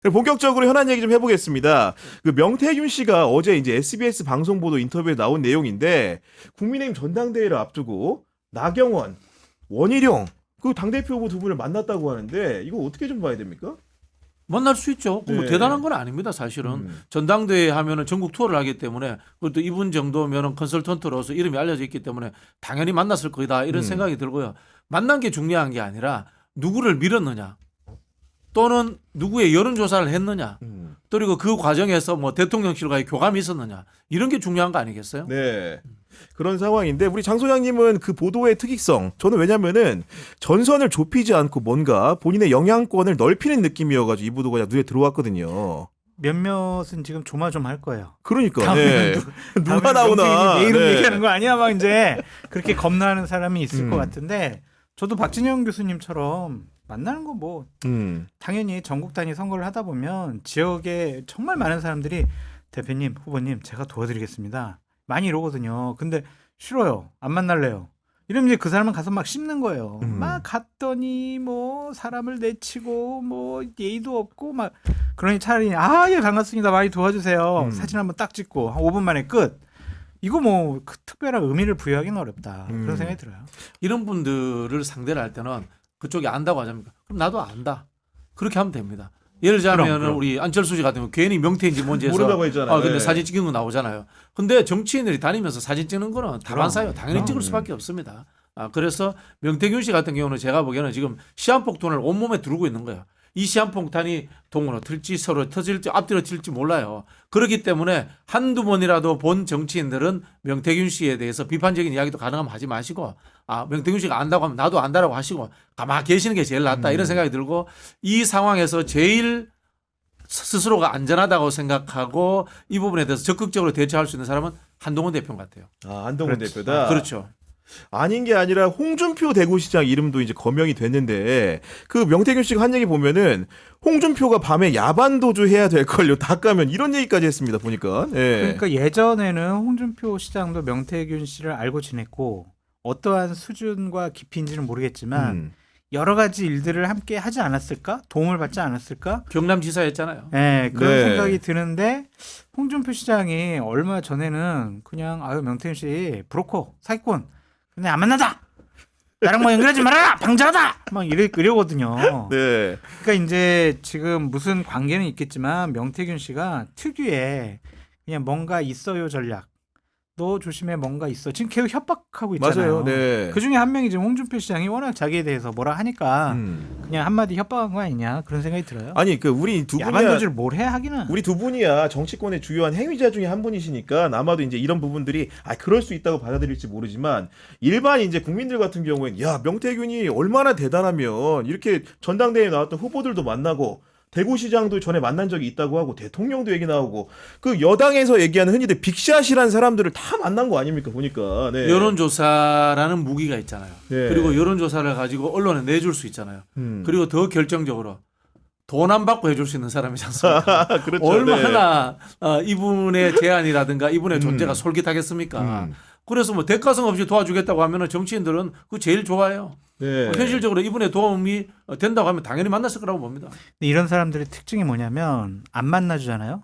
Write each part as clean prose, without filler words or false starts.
본격적으로 현안 얘기 좀 해보겠습니다. 그 명태균 씨가 어제 이제 SBS 방송 보도 인터뷰에 나온 내용인데 국민의힘 전당대회를 앞두고 나경원, 원희룡 그 당대표 후보 두 분을 만났다고 하는데 이거 어떻게 좀 봐야 됩니까? 만날 수 있죠. 뭐 네. 대단한 건 아닙니다. 사실은 전당대회 하면은 전국 투어를 하기 때문에 그것도 이분 정도면은 컨설턴트로서 이름이 알려져 있기 때문에 당연히 만났을 거다 이런 생각이 들고요. 만난 게 중요한 게 아니라 누구를 밀었느냐 또는 누구의 여론조사를 했느냐 그리고 그 과정에서 뭐 대통령실과의 교감이 있었느냐 이런 게 중요한 거 아니겠어요? 네. 그런 상황인데 우리 장 소장님은 그 보도의 특이성 저는 왜냐면은 전선을 좁히지 않고 뭔가 본인의 영향권을 넓히는 느낌이어가지고 이 보도가 눈에 들어왔거든요. 몇몇은 지금 조마조마할 거예요. 그러니까 다음에는 네. 누가 나오나 내 이름 네. 얘기하는 거 아니야? 막 이제 그렇게 겁나는 사람이 있을 것 같은데 저도 박진영 교수님처럼 만나는 거 뭐 당연히 전국 단위 선거를 하다 보면 지역에 정말 많은 사람들이 대표님, 후보님 제가 도와드리겠습니다. 많이 이러거든요. 근데 싫어요. 안 만날래요. 이러면 이제 그 사람은 가서 막 씹는 거예요. 막 갔더니 뭐 사람을 내치고 뭐 예의도 없고 막 그러니 차라리 예 반갑습니다. 많이 도와주세요. 사진 한번 딱 찍고 한 5분 만에 끝. 이거 뭐 그 특별한 의미를 부여하기는 어렵다. 그런 생각이 들어요. 이런 분들을 상대를 할 때는 그쪽이 안다고 하자니까 그럼 나도 안다. 그렇게 하면 됩니다. 예를 들자면 그럼. 우리 안철수 씨 같은 경우 괜히 명태인지 뭔지 해서 모른다고 했잖아요. 근데 네. 사진 찍은 거 나오잖아요. 근데 정치인들이 다니면서 사진 찍는 거는 다반사예요. 당연히 찍을 수밖에 없습니다. 그래서 명태균 씨 같은 경우는 제가 보기에는 지금 시한폭탄을 온몸에 두르고 있는 거예요. 이 시한폭탄이 동으로 틀지 서로 터질지 앞뒤로 튈지 몰라요. 그렇기 때문에 한두 번이라도 본 정치인들은 명태균 씨에 대해서 비판적인 이야기도 가능하면 하지 마시고 명태균 씨가 안다고 하면 나도 안다라고 하시고 가만히 계시는 게 제일 낫다 이런 생각이 들고 이 상황에서 제일 스스로가 안전하다고 생각하고 이 부분에 대해서 적극적으로 대처할 수 있는 사람은 한동훈 대표인 것 같아요. 한동훈 대표다. 그렇죠. 아닌 게 아니라 홍준표 대구시장 이름도 이제 거명이 됐는데 그 명태균 씨가 한 얘기 보면은 홍준표가 밤에 야반 도주해야 될 걸요. 다 까면 이런 얘기까지 했습니다. 보니까. 예. 그러니까 예전에는 홍준표 시장도 명태균 씨를 알고 지냈고 어떠한 수준과 깊이인지는 모르겠지만 여러 가지 일들을 함께 하지 않았을까? 도움을 받지 않았을까? 경남지사였잖아요. 네, 그런 네. 생각이 드는데 홍준표 시장이 얼마 전에는 그냥 명태균 씨 브로커 사기꾼 근데 안 만나다 나랑 뭐 연결하지 말아라 방자하다 막 이러거든요. 네. 그러니까 이제 지금 무슨 관계는 있겠지만 명태균 씨가 특유의 그냥 뭔가 있어요 전략. 너 조심해 뭔가 있어. 지금 계속 협박하고 있잖아요. 맞아요. 네. 그 중에 한 명이 지금 홍준표 시장이 워낙 자기에 대해서 뭐라 하니까 그냥 한마디 협박한 거 아니냐 그런 생각이 들어요. 아니 그 우리 두 분이야. 야반도주를 뭘 해 하기는. 우리 두 분이야 정치권의 주요한 행위자 중에 한 분이시니까 아마도 이제 이런 부분들이 그럴 수 있다고 받아들일지 모르지만 일반 이제 국민들 같은 경우에는 야 명태균이 얼마나 대단하면 이렇게 전당대회에 나왔던 후보들도 만나고 대구시장도 전에 만난 적이 있다고 하고 대통령도 얘기 나오고 그 여당에서 얘기하는 흔히들 빅샷이라는 사람들을 다 만난 거 아닙니까 보니까. 네. 여론조사라는 무기가 있잖아요. 네. 그리고 여론조사를 가지고 언론에 내줄 수 있잖아요. 그리고 더 결정적으로 돈 안 받고 해줄 수 있는 사람이지 않습니까? 그렇죠. 얼마나 이분의 제안이라든가 이분의 존재가 솔깃하겠습니까? 그래서 뭐 대가성 없이 도와주겠다고 하면은 정치인들은 그거 제일 좋아해요. 네. 현실적으로 이분의 도움이 된다고 하면 당연히 만났을 거라고 봅니다. 근데 이런 사람들의 특징이 뭐냐면 안 만나주잖아요.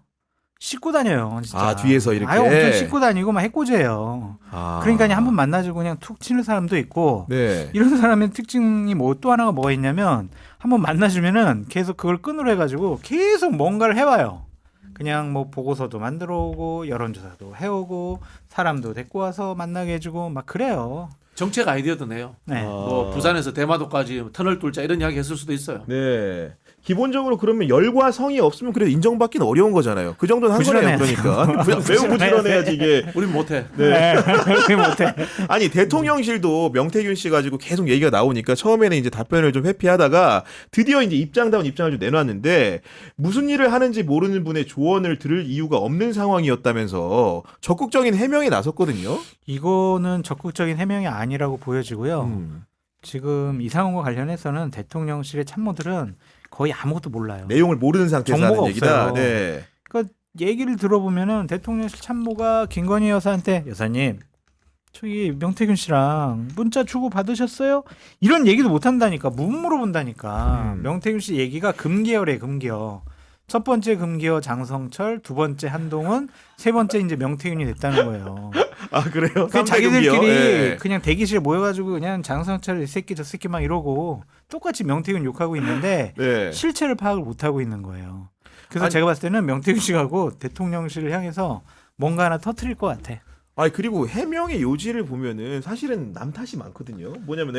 씻고 다녀요. 진짜. 뒤에서 이렇게. 엄청 씻고 다니고 막 해코지해요. 아. 그러니까 한 번 만나주고 그냥 툭 치는 사람도 있고 네. 이런 사람의 특징이 또 하나가 뭐가 있냐면 한 번 만나주면은 계속 그걸 끈으로 해가지고 계속 뭔가를 해와요. 그냥 뭐 보고서도 만들어 오고 여론조사도 해오고 사람도 데리고 와서 만나게 해주고 막 그래요. 정책 아이디어도 내요. 네. 뭐 부산에서 대마도까지 터널 뚫자 이런 이야기 했을 수도 있어요. 네. 기본적으로 그러면 열과 성이 없으면 그래도 인정받기는 어려운 거잖아요. 그 정도는 한 거네요. 그러니까 매우 부지런해야지 이게. 우린 못해. 네. 그렇게 못해. 아니 대통령실도 명태균 씨 가지고 계속 얘기가 나오니까 처음에는 이제 답변을 좀 회피하다가 드디어 이제 입장다운 입장을 좀 내놨는데 무슨 일을 하는지 모르는 분의 조언을 들을 이유가 없는 상황이었다면서 적극적인 해명에 나섰거든요. 이거는 적극적인 해명이 아니라고 보여지고요. 지금 이 상황과 관련해서는 대통령실의 참모들은 거의 아무것도 몰라요. 내용을 모르는 상태에서 정보가 하는 얘기다. 없어요. 네. 그러니까 얘기를 들어보면은 대통령실 참모가 김건희 여사한테 여사님 저기 명태균 씨랑 문자 주고 받으셨어요? 이런 얘기도 못 한다니까 못 물어본다니까. 명태균 씨 얘기가 금계열에 금계열. 첫 번째 금기어 장성철, 두 번째 한동훈, 세 번째 이제 명태균이 됐다는 거예요. 아 그래요? 그 삼대 금기요? 자기들끼리 예. 그냥 대기실에 모여가지고 그냥 장성철 이 새끼 저 새끼 막 이러고 똑같이 명태균 욕하고 있는데 네. 실체를 파악을 못하고 있는 거예요. 그래서 아니- 제가 봤을 때는 명태균 씨하고 대통령실을 향해서 뭔가 하나 터트릴 것 같아. 아니 그리고 해명의 요지를 보면은 사실은 남 탓이 많거든요. 뭐냐면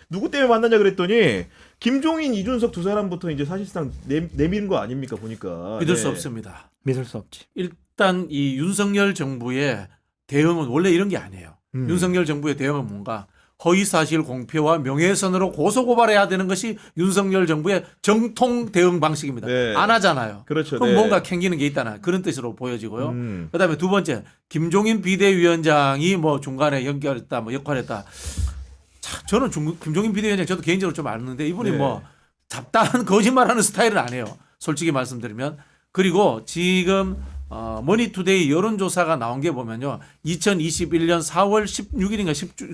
누구 때문에 만나냐 그랬더니 김종인, 이준석 두 사람부터 이제 사실상 내미는 거 아닙니까 보니까. 믿을 네. 수 없습니다. 믿을 수 없지. 일단 이 윤석열 정부의 대응은 원래 이런 게 아니에요. 윤석열 정부의 대응은 뭔가 허위사실 공표와 명예훼손으로 고소고발해야 되는 것이 윤석열 정부의 정통 대응 방식입니다. 네. 안 하잖아요. 그렇죠. 그럼 네. 뭔가 캥기는 게 있다나 그런 뜻으로 보여지고요. 음. 그다음에 두 번째 김종인 비대위원장이 뭐 중간에 연결했다, 뭐 역할했다. 참 저는 김종인 비대위원장 저도 개인적으로 좀 아는데 이분이 네. 뭐 잡다한 거짓말하는 스타일은 아니에요. 솔직히 말씀드리면. 그리고 지금 머니투데이 여론조사가 나온 게 보면요. 2021년 4월 16일인가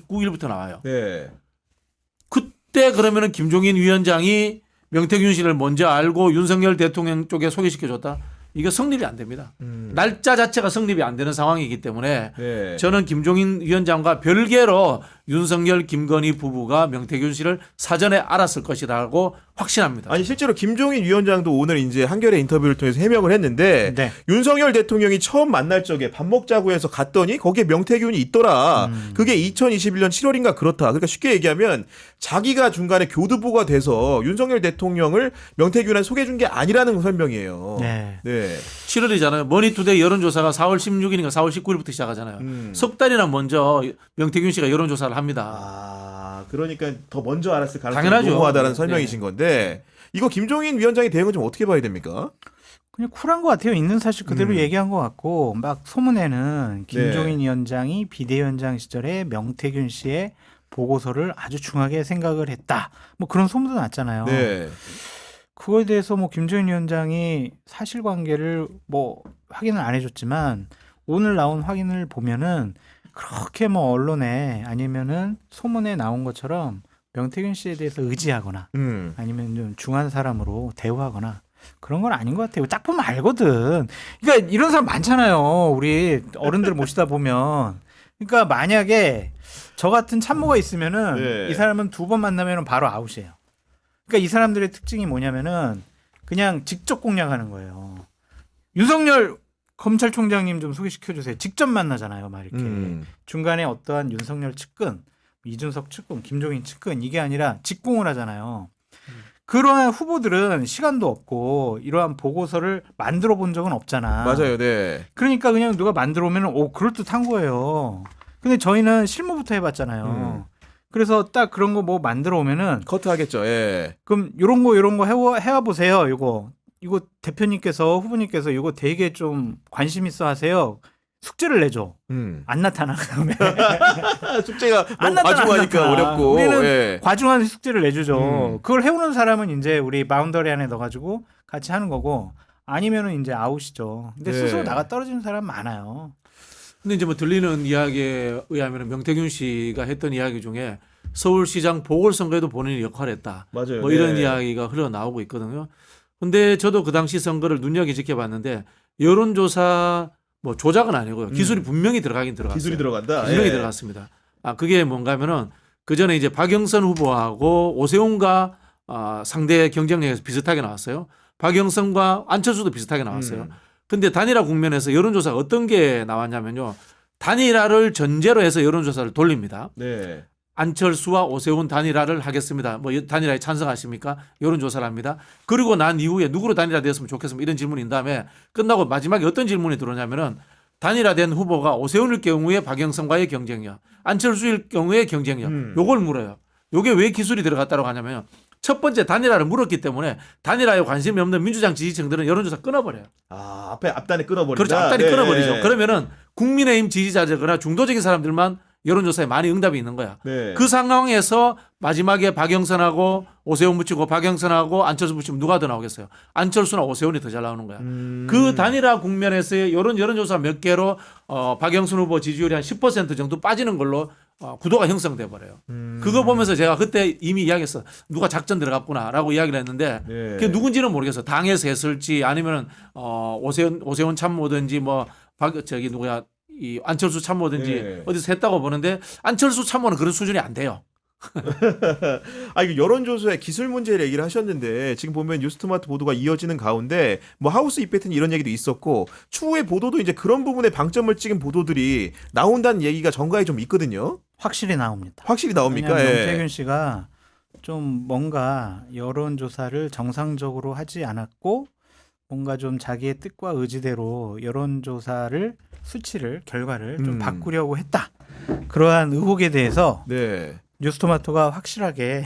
19일부터 나와요. 네. 그때 그러면은 김종인 위원장이 명태균 씨를 먼저 알고 윤석열 대통령 쪽에 소개시켜줬다. 이게 성립이 안 됩니다. 날짜 자체가 성립이 안 되는 상황이기 때문에 네. 저는 김종인 위원장과 별개로 윤석열, 김건희 부부가 명태균 씨를 사전에 알았을 것이라고 확신합니다. 아니 실제로 김종인 위원장도 오늘 이제 한겨레 인터뷰를 통해서 해명을 했는데 네. 윤석열 대통령이 처음 만날 적에 밥 먹자고 해서 갔더니 거기에 명태균이 있더라. 그게 2021년 7월인가 그렇다. 그러니까 쉽게 얘기하면 자기가 중간에 교두보가 돼서 윤석열 대통령을 명태균한테 소개해 준 게 아니라는 설명이에요. 네. 네. 7월이잖아요. 머니투데이 여론조사가 4월 16일인가 4월 19일부터 시작하잖아요. 석 달이나 먼저 명태균 씨가 여론조사를 합니다. 아, 그러니까 더 먼저 알았을 가능성이 당연하죠. 높하다는 네. 설명이신 건데 이거 김종인 위원장의 대응은 좀 어떻게 봐야 됩니까? 그냥 쿨한 것 같아요. 있는 사실 그대로 얘기한 것 같고 막 소문에는 김종인 네. 위원장이 비대위원장 시절에 명태균 씨의 보고서를 아주 중하게 생각을 했다. 뭐 그런 소문도 났잖아요. 네. 그거에 대해서 뭐 김종인 위원장이 사실관계를 뭐 확인을 안 해줬지만 오늘 나온 확인을 보면은 그렇게 뭐 언론에 아니면은 소문에 나온 것처럼 명태균 씨에 대해서 의지하거나 아니면 좀 중한 사람으로 대우하거나 그런 건 아닌 것 같아요. 딱 보면 알거든. 그러니까 이런 사람 많잖아요. 우리 어른들 모시다 보면. 그러니까 만약에 저 같은 참모가 있으면은 네. 이 사람은 두 번 만나면은 바로 아웃이에요. 그러니까 이 사람들의 특징이 뭐냐면은 그냥 직접 공략하는 거예요. 윤석열 검찰총장님 좀 소개시켜 주세요. 직접 만나잖아요, 막 이렇게. 중간에 어떠한 윤석열 측근, 이준석 측근, 김종인 측근 이게 아니라 직공을 하잖아요. 그러한 후보들은 시간도 없고 이러한 보고서를 만들어 본 적은 없잖아. 맞아요. 네. 그러니까 그냥 누가 만들어 오면 그럴듯한 거예요. 근데 저희는 실무부터 해봤잖아요. 그래서 딱 그런 거 뭐 만들어 오면은 커트하겠죠. 예. 그럼 요런 거 해와 보세요. 이거 대표님께서 후보님께서 이거 되게 좀 관심 있어 하세요. 숙제를 내줘. 안 나타나 그러면 숙제가 안 너무 나타나, 과중하니까 안 나타나. 어렵고. 우리는 예. 과중한 숙제를 내주죠. 그걸 해오는 사람은 이제 우리 바운더리 안에 넣어가지고 같이 하는 거고 아니면은 이제 아웃이죠. 근데 네. 스스로 나가 떨어지는 사람 많아요. 근데 이제 뭐 들리는 이야기에 의하면 명태균 씨가 했던 이야기 중에 서울시장 보궐선거에도 본인이 역할을 했다. 맞아요. 뭐 네. 이런 이야기가 흘러나오고 있거든요. 근데 저도 그 당시 선거를 눈여겨 지켜봤는데 여론조사 뭐 조작은 아니고요. 기술이 분명히 들어가긴 들어갔어요. 기술이 들어간다. 분명히 예. 들어갔습니다. 그게 뭔가 하면은 그 전에 이제 박영선 후보하고 오세훈과 상대 경쟁력에서 비슷하게 나왔어요. 박영선과 안철수도 비슷하게 나왔어요. 근데 단일화 국면에서 여론조사가 어떤 게 나왔냐면요. 단일화를 전제로 해서 여론조사를 돌립니다. 네. 안철수와 오세훈 단일화를 하겠습니다. 뭐 단일화에 찬성하십니까? 여론조사를 합니다. 그리고 난 이후에 누구로 단일화 되었으면 좋겠습니까? 이런 질문인 다음에 끝나고 마지막에 어떤 질문이 들어오냐면은 단일화된 후보가 오세훈일 경우에 박영선과의 경쟁력, 안철수일 경우에 경쟁력, 요걸 물어요. 요게 왜 기술이 들어갔다고 하냐면 첫 번째 단일화를 물었기 때문에 단일화에 관심이 없는 민주당 지지층들은 여론조사 끊어버려요. 앞단에 끊어버린다. 그렇죠. 앞다리 네. 끊어버리죠. 그러면은 국민의힘 지지자거나 중도적인 사람들만 여론조사에 많이 응답이 있는 거야. 네. 그 상황에서 마지막에 박영선하고 오세훈 붙이고 박영선하고 안철수 붙이면 누가 더 나오겠어요? 안철수나 오세훈이 더 잘 나오는 거야. 그 단일화 국면에서의 여론조사 몇 개로 박영선 후보 지지율이 한 10% 정도 빠지는 걸로 구도가 형성돼 버려요. 그거 보면서 제가 그때 이미 이야기했어. 누가 작전 들어갔구나라고 이야기를 했는데 네. 그게 누군지는 모르겠어. 당에서 했을지 아니면은 오세훈 참모든지 뭐 저기 누구야 이 안철수 참모든지 네. 어디서 했다고 보는데 안철수 참모는 그런 수준이 안 돼요. 이거 여론조사의 기술 문제를 얘기를 하셨는데 지금 보면 뉴스토마토 보도가 이어지는 가운데 뭐 하우스 이펙트는 이런 얘기도 있었고 추후의 보도도 이제 그런 부분에 방점을 찍은 보도들이 나온다는 얘기가 정가에 좀 있거든요. 확실히 나옵니다. 확실히 나옵니까? 왜냐하면 예. 명태균 씨가 좀 뭔가 여론조사를 정상적으로 하지 않았고 뭔가 좀 자기의 뜻과 의지대로 여론조사를 수치를 결과를 좀 바꾸려고 했다. 그러한 의혹에 대해서 네. 뉴스토마토가 확실하게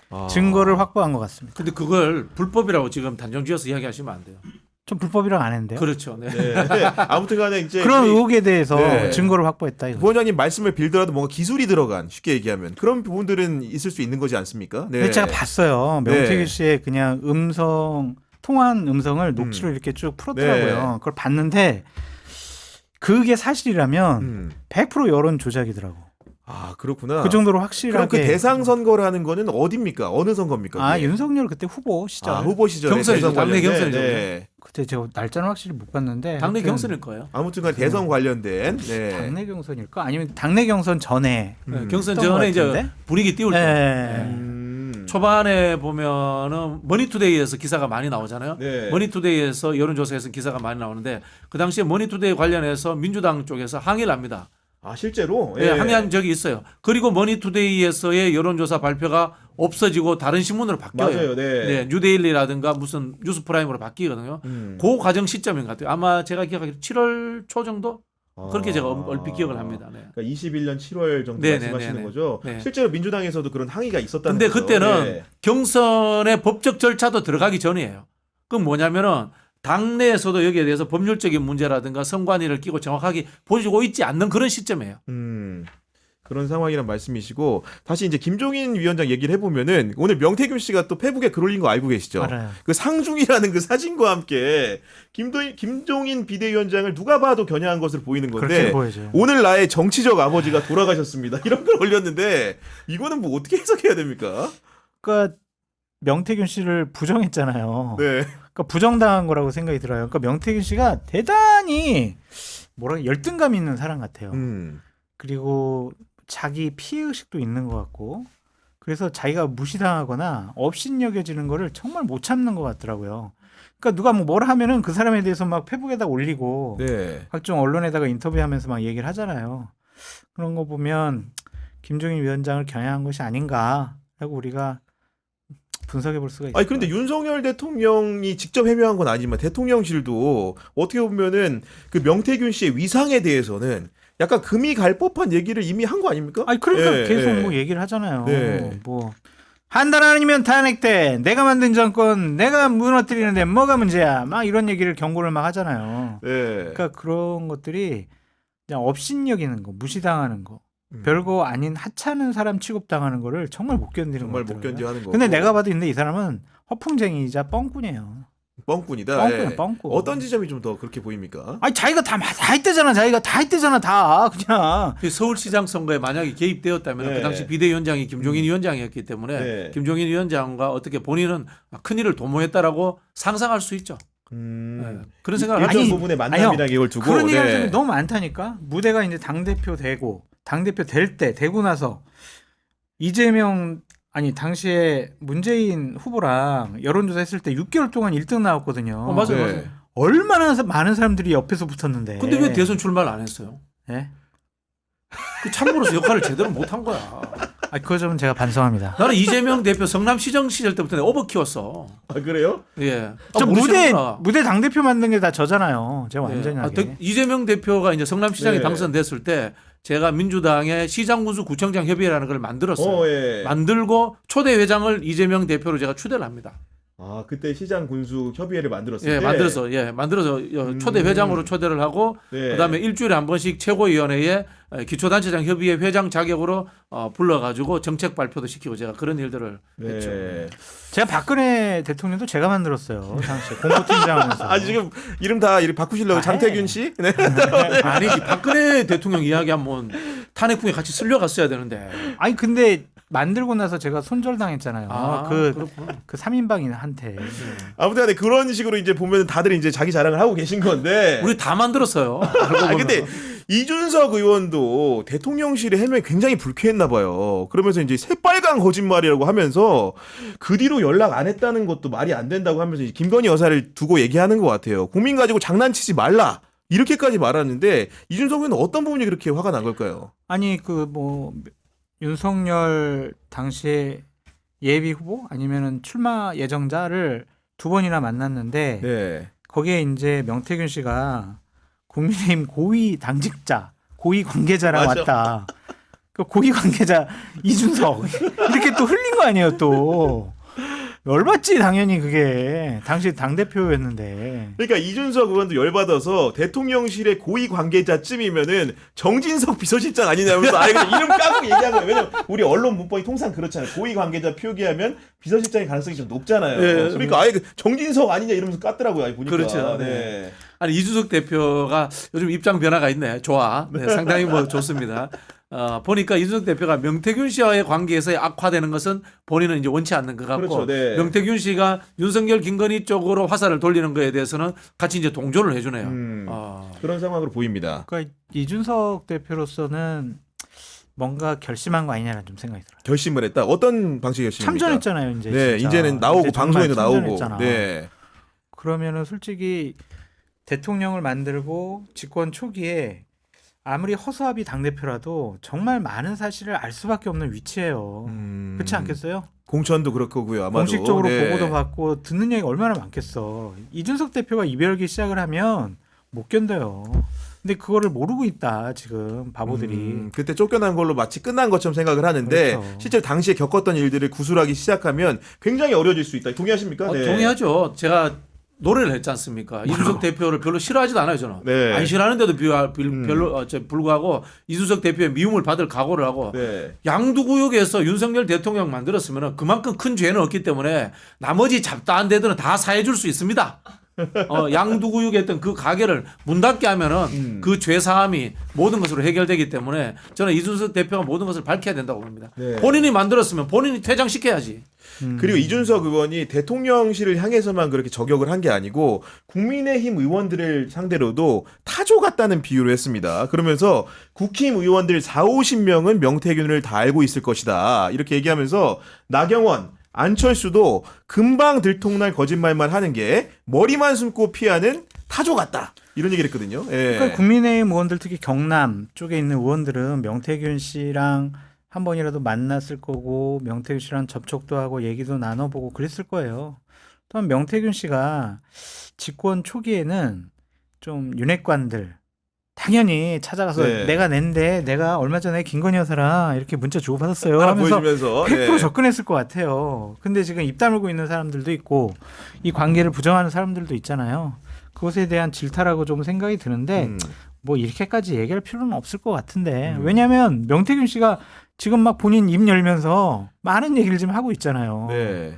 아. 증거를 확보한 것 같습니다. 근데 그걸 불법이라고 지금 단정지어서 이야기하시면 안 돼요. 좀 불법이라고 안 했는데요. 그렇죠. 네. 네. 아무튼간에 이제 그런 우리 의혹에 대해서 네. 증거를 확보했다. 이거. 부원장님 말씀을 빌더라도 뭔가 기술이 들어간 쉽게 얘기하면 그런 부분들은 있을 수 있는 거지 않습니까? 네. 근데 제가 봤어요. 명태균 네. 씨의 그냥 통화한 음성을 녹취로 이렇게 쭉 풀었더라고요. 네. 그걸 봤는데 그게 사실이라면 100% 여론 조작이더라고. 아 그렇구나. 그 정도로 확실하게. 그럼 그 대상 선거라는 거는 어디입니까? 어느 선거입니까? 아 그게? 윤석열 그때 후보 시절. 후보 시절에 경선이죠. 대선 당내 관련된, 경선이죠. 네. 그때 제가 날짜는 확실히 못 봤는데. 당내 하여튼 경선일 거예요. 아무튼간 대선 관련된 네. 당내 경선일까? 아니면 당내 경선 전에. 경선 했던 것 전에 이제 같은데? 분위기 띄울 때. 네. 초반에 보면은 머니투데이에서 기사가 많이 나오잖아요. 네. 머니투데이에서 여론조사에서 기사가 많이 나오는데 그 당시에 머니투데이 관련해서 민주당 쪽에서 항의를 합니다. 아 실제로 네, 항의한 적이 있어요. 그리고 머니투데이에서의 여론조사 발표가 없어지고 다른 신문으로 바뀌어요. 맞아요. 네. 네, 뉴데일리라든가 무슨 뉴스프라임으로 바뀌거든요. 그 과정 시점인 것 같아요. 아마 제가 기억하기로 7월 초 정도 그렇게 제가 얼핏 기억을 합니다. 네. 그러니까 21년 7월 정도 네, 말씀하시는 네, 네, 거죠. 네. 실제로 민주당에서도 그런 항의가 있었다는 근데 거죠. 그때는 네. 경선의 법적 절차도 들어가기 전이에요. 그건 뭐냐면은 당내에서도 여기에 대해서 법률적인 문제라든가 선관위를 끼고 정확하게 보여주고 있지 않는 그런 시점이에요. 그런 상황이란 말씀이시고 다시 이제 김종인 위원장 얘기를 해보면은 오늘 명태균 씨가 또 페북에 글 올린 거 알고 계시죠? 알아요. 그 상중이라는 그 사진과 함께 김종인 비대위원장을 누가 봐도 겨냥한 것으로 보이는 건데 그렇게 보여져요. 오늘 나의 정치적 아버지가 돌아가셨습니다. 이런 걸 올렸는데 이거는 뭐 어떻게 해석해야 됩니까? 그러니까 명태균 씨를 부정했잖아요. 네. 그러니까 부정당한 거라고 생각이 들어요. 그러니까 명태균 씨가 대단히 열등감 있는 사람 같아요. 그리고 자기 피해 의식도 있는 것 같고 그래서 자기가 무시당하거나 업신여겨지는 거를 정말 못 참는 것 같더라고요. 그러니까 누가 뭐라 하면은 그 사람에 대해서 막 페북에다 올리고 네. 각종 언론에다가 인터뷰하면서 막 얘기를 하잖아요. 그런 거 보면 김종인 위원장을 겨냥한 것이 아닌가 하고 우리가 분석해 볼 수가 있어요. 아니 그런데 윤석열 대통령이 직접 해명한 건 아니지만 대통령실도 어떻게 보면은 그 명태균 씨의 위상에 대해서는 약간 금이 갈 법한 얘기를 이미 한 거 아닙니까? 아니 그러니까 예, 계속 예. 뭐 얘기를 하잖아요. 네. 뭐 한 달 아니면 탄핵돼. 내가 만든 정권 내가 무너뜨리는데 뭐가 문제야. 막 이런 얘기를 경고를 막 하잖아요. 네. 그러니까 그런 것들이 그냥 업신여기는 거, 무시당하는 거, 별거 아닌 하찮은 사람 취급당하는 거를 정말 못 견디는 정말 것 못 같더라고요. 견뎌하는 거. 근데 내가 봐도 근데 이 사람은 허풍쟁이이자 뻥꾼이에요. 뻥꾼이다. 뻥꾼이야, 예. 뻥꾼. 어떤 지점이 좀 더 그렇게 보입니까? 아니 자기가 다 했대잖아. 자기가 다 했대잖아. 다 그냥. 서울시장 선거에 만약에 개입되었다면 네. 그 당시 비대위원장이 김종인 위원장이었기 때문에 네. 김종인 위원장과 어떻게 본인은 큰일을 도모했다라고 상상할 수 있죠. 네. 그런 생각을 일정 하죠. 부분의 만남이나 아니, 이걸 두고 그런 네. 얘기하는 사람이 너무 많다니까. 무대가 이제 당대표 되고 당대표 될 때 되고 나서 이재명 아니 당시에 문재인 후보랑 여론조사 했을 때 6개월 동안 1등 나왔거든요. 맞아요, 네. 맞아요. 얼마나 많은 사람들이 옆에서 붙었는데. 근데 왜 대선 출마를 안 했어요? 예? 그 참고로서 역할을 제대로 못 한 거야. 아, 그거 좀 제가 반성합니다. 나는 이재명 대표 성남시정 시절 때부터 내가 업어 키웠어. 아 그래요? 예. 저 모르시는구나. 무대 당대표 만든 게 다 저잖아요. 제가 완전히 예. 하게. 이재명 대표가 이제 성남시장에 네. 당선됐을 때 제가 민주당의 시장군수 구청장 협의회라는 걸 만들었어요. 예. 만들고 초대 회장을 이재명 대표로 제가 추대를 합니다. 아 그때 시장 군수 협의회를 만들었을 예, 때 만들어서 초대 회장으로 초대를 하고 네. 그다음에 일주일에 한 번씩 최고위원회에 기초단체장 협의회 회장 자격으로 불러가지고 정책 발표도 시키고 제가 그런 일들을 했죠. 네. 제가 박근혜 대통령도 제가 만들었어요. 당시에 공보팀장 하면서. 아 지금 이름 다 이름 바꾸시려고 아, 장태균 씨? 네. 아니지 박근혜 대통령 이야기하면 탄핵풍에 같이 쓸려갔어야 되는데. 아니 근데 만들고 나서 제가 손절당했잖아요. 그 그렇구나. 3인방한테. 아무튼 간에 그런 식으로 이제 보면 다들 이제 자기 자랑을 하고 계신 건데. 우리 다 만들었어요. 알고 아 보면. 근데 이준석 의원도 대통령실의 해명이 굉장히 불쾌했나 봐요. 그러면서 이제 새빨간 거짓말이라고 하면서 그 뒤로 연락 안 했다는 것도 말이 안 된다고 하면서 이제 김건희 여사를 두고 얘기하는 것 같아요. 국민 가지고 장난치지 말라. 이렇게까지 말하는데 이준석 의원은 어떤 부분이 그렇게 화가 난 걸까요? 아니 그 뭐 윤석열 당시에 예비 후보 아니면은 출마 예정자를 2번이나 만났는데 네. 거기에 이제 명태균 씨가 국민의힘 고위 당직자, 고위 관계자랑 맞아. 왔다. 그 고위 관계자 이준석 이렇게 또 흘린 거 아니에요 또. 열받지 당연히 그게 당시 당 대표였는데. 그러니까 이준석 의원도 열받아서 대통령실의 고위 관계자쯤이면은 정진석 비서실장 아니냐면서 아예 그냥 이름 까고 얘기한 거예요. 왜냐면 우리 언론 문법이 통상 그렇잖아요. 고위 관계자 표기하면 비서실장의 가능성이 좀 높잖아요. 예. 그러니까 아예 그 정진석 아니냐 이러면서 깠더라고요. 아예 보니까. 그렇죠. 네. 아니 이준석 대표가 요즘 입장 변화가 있네. 좋아. 네, 상당히 뭐 좋습니다. 보니까 이준석 대표가 명태균 씨와의 관계에서 악화되는 것은 본인은 이제 원치 않는 것 같고 그렇죠. 네. 명태균 씨가 윤석열 김건희 쪽으로 화살을 돌리는 거에 대해서는 같이 이제 동조를 해주네요. 그런 상황으로 보입니다. 그러니까 이준석 대표로서는 뭔가 결심한 거 아니냐는 좀 생각이 들어요. 결심을 했다. 어떤 방식의 결심입니까? 참전했잖아요, 이제. 네, 진짜. 이제는 나오고 이제 정말 방송에도 나오고. 참전했잖아. 네. 그러면은 솔직히 대통령을 만들고 집권 초기에 아무리 허수아비 당대표라도 정말 많은 사실을 알 수밖에 없는 위치예요. 그렇지 않겠어요? 공천도 그럴 거고요. 아마도. 공식적으로 네. 보고도 받고 듣는 얘기가 얼마나 많겠어. 이준석 대표가 이별기 시작을 하면 못 견뎌요. 근데 그거를 모르고 있다 지금 바보들이. 그때 쫓겨난 걸로 마치 끝난 것처럼 생각을 하는데 그렇죠. 실제로 당시에 겪었던 일들을 구술하기 시작하면 굉장히 어려워질 수 있다. 동의하십니까? 네. 동의하죠. 제가 노래를 했지 않습니까? 이준석 대표를 별로 싫어하지도 않아요, 저는. 네. 안 싫어하는데도 별로 불구하고 이준석 대표의 미움을 받을 각오를 하고 네. 양두구역에서 윤석열 대통령 만들었으면 그만큼 큰 죄는 없기 때문에 나머지 잡다한 데들은 다 사해줄 수 있습니다. 양두구역에 했던 그 가게를 문 닫게 하면은 그 죄사함이 모든 것으로 해결되기 때문에 저는 이준석 대표가 모든 것을 밝혀야 된다고 봅니다. 네. 본인이 만들었으면 본인이 퇴장시켜야지. 그리고 이준석 의원이 대통령실을 향해서만 그렇게 저격을 한 게 아니고 국민의힘 의원들을 상대로도 타조 같다는 비유를 했습니다. 그러면서 국힘 의원들 40-50명은 명태균을 다 알고 있을 것이다. 이렇게 얘기하면서 나경원, 안철수도 금방 들통날 거짓말만 하는 게 머리만 숨고 피하는 타조 같다. 이런 얘기를 했거든요. 예. 그러니까 국민의힘 의원들 특히 경남 쪽에 있는 의원들은 명태균 씨랑 한 번이라도 만났을 거고 명태균 씨랑 접촉도 하고 얘기도 나눠보고 그랬을 거예요. 또한 명태균 씨가 집권 초기에는 좀 윤핵관들 당연히 찾아가서 네. 내가 낸데 내가 얼마 전에 김건희 여사랑 이렇게 문자 주고받았어요 하나 하면서 보여주면서 100% 접근했을 것 같아요. 근데 지금 입 다물고 있는 사람들도 있고 이 관계를 부정하는 사람들도 있잖아요. 그것에 대한 질타라고 좀 생각이 드는데 뭐 이렇게까지 얘기할 필요는 없을 것 같은데 왜냐하면 명태균 씨가 지금 막 본인 입 열면서 많은 얘기를 지금 하고 있잖아요. 네.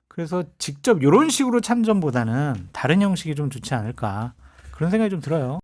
그래서 직접 이런 식으로 참전보다는 다른 형식이 좀 좋지 않을까 그런 생각이 좀 들어요.